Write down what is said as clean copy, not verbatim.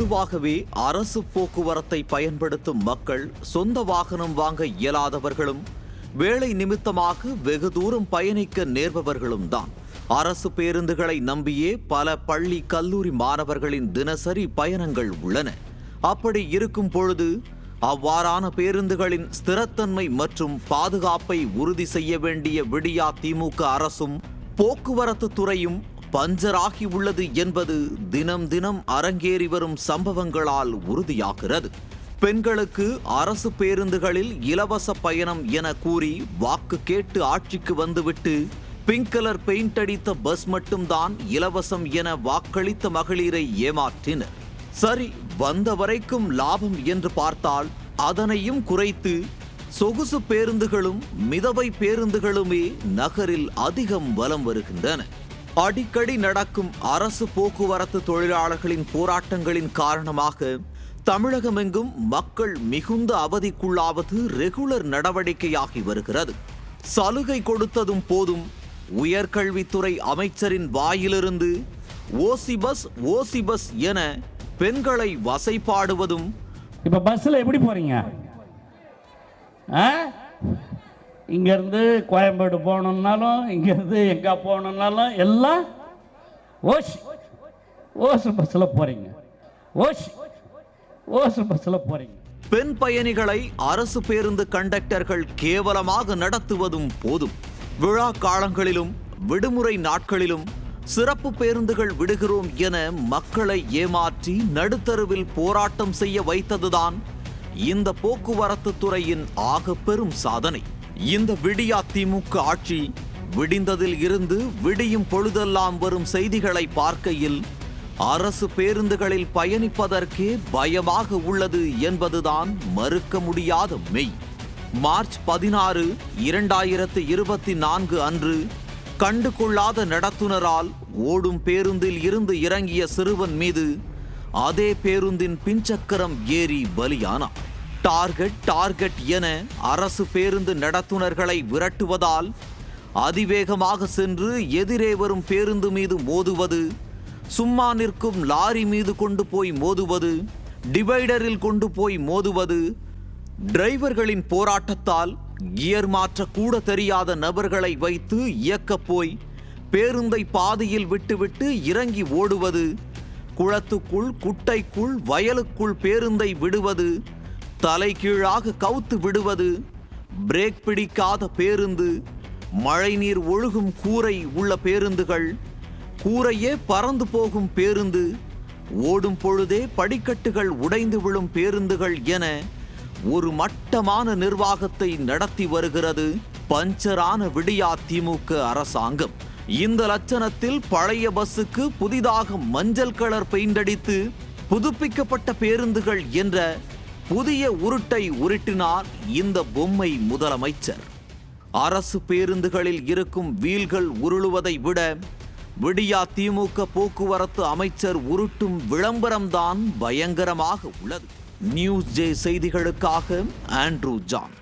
பொதுவாகவே அரசு போக்குவரத்தை பயன்படுத்தும் மக்கள் சொந்த வாகனம் வாங்க இயலாதவர்களும் வேலை நிமித்தமாக வெகு தூரம் பயணிக்க நேர்பவர்களும் தான். அரசு பேருந்துகளை நம்பியே பல பள்ளி கல்லூரி மாணவர்களின் தினசரி பயணங்கள் உள்ளன. அப்படி இருக்கும் பொழுது அவ்வாறான பேருந்துகளின் ஸ்திரத்தன்மை மற்றும் பாதுகாப்பை உறுதி செய்ய வேண்டிய விடியா திமுக அரசும் போக்குவரத்து துறையும் பஞ்சராகி உள்ளது என்பது தினம் தினம் அரங்கேறி வரும் சம்பவங்களால் உறுதியாகிறது. பெண்களுக்கு அரசு பேருந்துகளில் இலவச பயணம் என கூறி வாக்கு கேட்டு ஆட்சிக்கு வந்துவிட்டு பிங்க் கலர் பெயிண்ட் அடித்த பஸ் மட்டும்தான் இலவசம் என வாக்களித்த மகளிரை ஏமாற்றினர். சரி, வந்த வரைக்கும் லாபம் என்று பார்த்தால் அதனையும் குறைத்து சொகுசு பேருந்துகளும் மிதவை பேருந்துகளுமே நகரில் அதிகம் வலம் வருகின்றன. அடிக்கடி நடக்கும் அரசு போக்குவரத்து தொழிலாளர்களின் போராட்டங்களின் காரணமாக தமிழகமெங்கும் மக்கள் மிகுந்த அவதிக்குள்ளாவது ரெகுலர் நடவடிக்கையாகி வருகிறது. சலுகை கொடுத்ததும் போதும் உயர்கல்வித்துறை அமைச்சரின் வாயிலிருந்து ஓசி பஸ் என பெண்களை வசைபாடுவதும். இப்ப பஸ்ல எப்படி போறீங்க? இங்கேருந்து கோயம்பேடு போகணுன்னாலும் இங்கேருந்து எங்கே போகணுன்னாலும் எல்லாம் ஓசு பஸ்ஸில் போகிறீங்க. ஓசு பஸ்ஸில் போகிறீங்க. பெண் பயணிகளை அரசு பேருந்து கண்டக்டர்கள் கேவலமாக நடத்துவதும் போதும். விழா காலங்களிலும் விடுமுறை நாட்களிலும் சிறப்பு பேருந்துகள் விடுகிறோம் என மக்களை ஏமாற்றி நடுத்தருவில் போராட்டம் செய்ய வைத்ததுதான் இந்த போக்குவரத்து துறையின் ஆக பெரும் சாதனை. இந்த விடியா திமுக ஆட்சி விடிந்ததில் இருந்து விடியும் பொழுதெல்லாம் வரும் செய்திகளை பார்க்கையில் அரசு பேருந்துகளில் பயணிப்பதற்கே பயமாக உள்ளது என்பதுதான் மறுக்க முடியாத மெய். மார்ச் 16, 2024 அன்று கண்டுகொள்ளாத நடத்துனரால் ஓடும் பேருந்தில் இருந்து இறங்கிய சிறுவன் மீது அதே பேருந்தின் பின்சக்கரம் ஏறி பலியானார். டார்கெட் என அரசு பேருந்து நடத்துனர்களை விரட்டுவதால் அதிவேகமாக சென்று எதிரே வரும் பேருந்து மீது மோதுவது, சும்மா நிற்கும் லாரி மீது கொண்டு போய் மோதுவது, டிவைடரில் கொண்டு போய் மோதுவது, டிரைவர்களின் போராட்டத்தால் கியர் மாற்றக்கூட தெரியாத நபர்களை வைத்து இயக்கப் போய் பேருந்தை பாதியில் விட்டுவிட்டு இறங்கி ஓடுவது, குளத்துக்குள் குட்டைக்குள் வயலுக்குள் பேருந்தை விடுவது, தலை கீழாக கவுத்து விடுவது, பிரேக் பிடிக்காத பேருந்து, மழைநீர் ஒழுகும் கூரை உள்ள பேருந்துகள், கூரையே பறந்து போகும் பேருந்து, ஓடும் பொழுதே படிக்கட்டுகள் உடைந்து விழும் பேருந்துகள் என ஒரு மட்டமான நிர்வாகத்தை நடத்தி வருகிறது பஞ்சரான விடியா திமுக அரசாங்கம். இந்த லட்சணத்தில் பழைய பஸ்ஸுக்கு புதிதாக மஞ்சள் கலர் பெயிண்ட் அடித்து புதுப்பிக்கப்பட்ட பேருந்துகள் என்ற புதிய உருட்டை உருட்டினார் இந்த பொம்மை முதலமைச்சர். அரசு பேருந்துகளில் இருக்கும் வீல்கள் உருளுவதை விட விடியா திமுக போக்குவரத்து அமைச்சர் உருட்டும் விளம்பரம்தான் பயங்கரமாக உள்ளது. நியூஸ் ஜே செய்திகளுக்காக ஆண்ட்ரூ ஜான்.